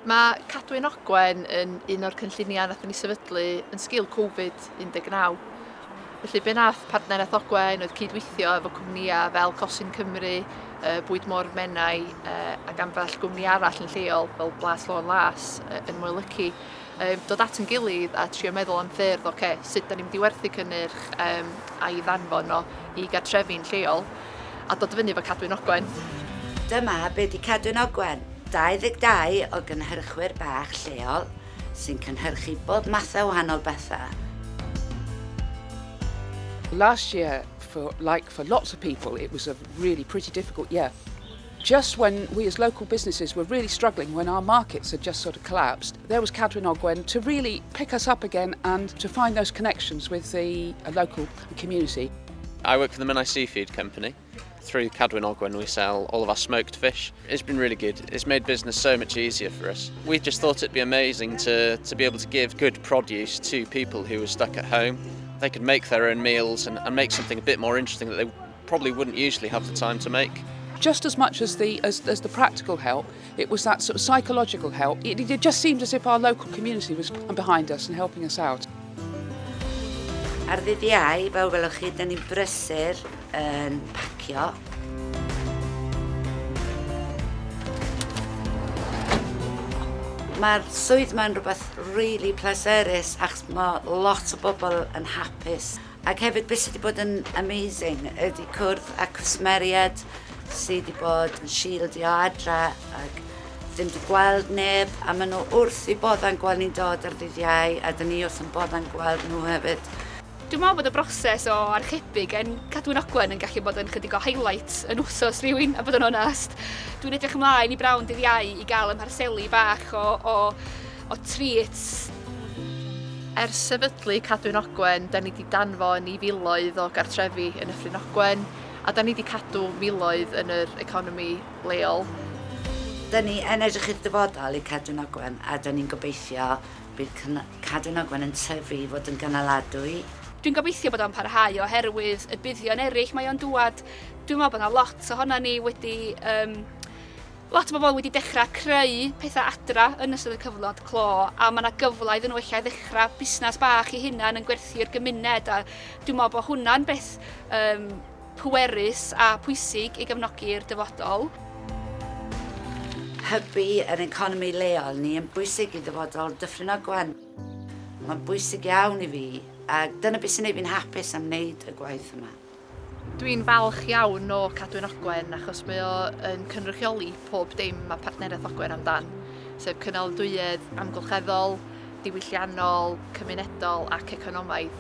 Mae Cadwyn Ogwen yn un o'r cynlluniau nath ni sefydlu yn sgil Covid-19. Felly be nath partneriaeth Ogwen oedd cydweithio efo cwmnïau fel Cosyn Cymru, Bwyd Môr Menai ac ambell gwmni arall yn lleol fel Blas Lôn Las yn Moelyci. Dod at yn gilydd a trio meddwl am ffyrdd, sut da ni'n mynd i werthu cynnyrch a'i danfon o i gartrefi'n lleol a dod fyny efo Cadwyn Ogwen. Dyma be di Cadwyn Ogwen, 22 o gynhyrchwyr bach lleol sy'n cynhyrchu bob mathau o wahanol bethau. Last year, for lots of people, it was a really pretty difficult year. Just when we as local businesses were really struggling, when our markets had just sort of collapsed, there was Cadwyn Ogwen to really pick us up again and to find those connections with the local community. I work for the Mae Seafood Company. Through Cadwyn Ogwen we sell all of our smoked fish. It's been really good. It's made business so much easier for us. We just thought it'd be amazing to be able to give good produce to people who were stuck at home. They could make their own meals and make something a bit more interesting that they probably wouldn't usually have the time to make. Just as much as the practical help, it was that sort of psychological help. It just seemed as if our local community was behind us and helping us out. Ar ddydd Iau, fel welwch chi, da ni'n brysur yn pacio. Mae'r swydd ma'n rhywbeth really pleserus achos mae lot o bobl yn hapus. Ac hefyd beth sydd wedi bod yn amazing ydy cwrdd a cwsmeriad sydd wedi bod yn shieldio adra ac ddim wedi gweld neb a maen nhw wrth i bodda'n gweld ni'n dod ar ddydd Iau a da ni wrth yn bodda'n gweld nhw hefyd. Dwi'n meddwl bod y broses o archebu gan Cadwyn Ogwen yn gallu bod yn chydig o highlight yn wsos rhywun, a bod yn onest. Dwi'n edrych ymlaen i brawn dydd Iau i gael ymharselu bach o treats. Ers sefydlu Cadwyn Ogwen, da ni wedi danfon i filoedd o gartrefi yn Nyffryn Ogwen a da ni wedi cadw miloedd yn yr economi leol. Da ni yn edrych i'r dyfodol i Cadwyn Ogwen a da ni'n gobeithio bydd Cadwyn Ogwen yn tyfu i fod yn gynaladwy. Dwi'n gobeithio bod o'n parhau oherwydd y buddion eraill mae o'n dŵad. Dwi'n meddwl bod yna lot ohona ni wedi... lot o bobl wedi dechrau creu pethau adra yn ystod y cyfnod clo a mae yna gyfle iddyn nhw eich ddechrau busnes bach i hunan yn gwerthu'r gymuned a dwi'n meddwl bod hwnna'n beth pwerus a pwysig i gefnogi'r dyfodol. Hybu yr economi leol ni yn bwysig i dyfodol Dyffryn Ogwen. Mae'n bwysig iawn i fi a dyna beth sy'n ei fi'n hapus am wneud y gwaith yma. Dwi'n falch iawn o Cadwyn Ogwen achos mae o yn cynrychioli pob dim mae partneriaeth Ogwen amdan, sef cynaladwyedd amgylcheddol, diwylliannol, cymunedol ac economaidd.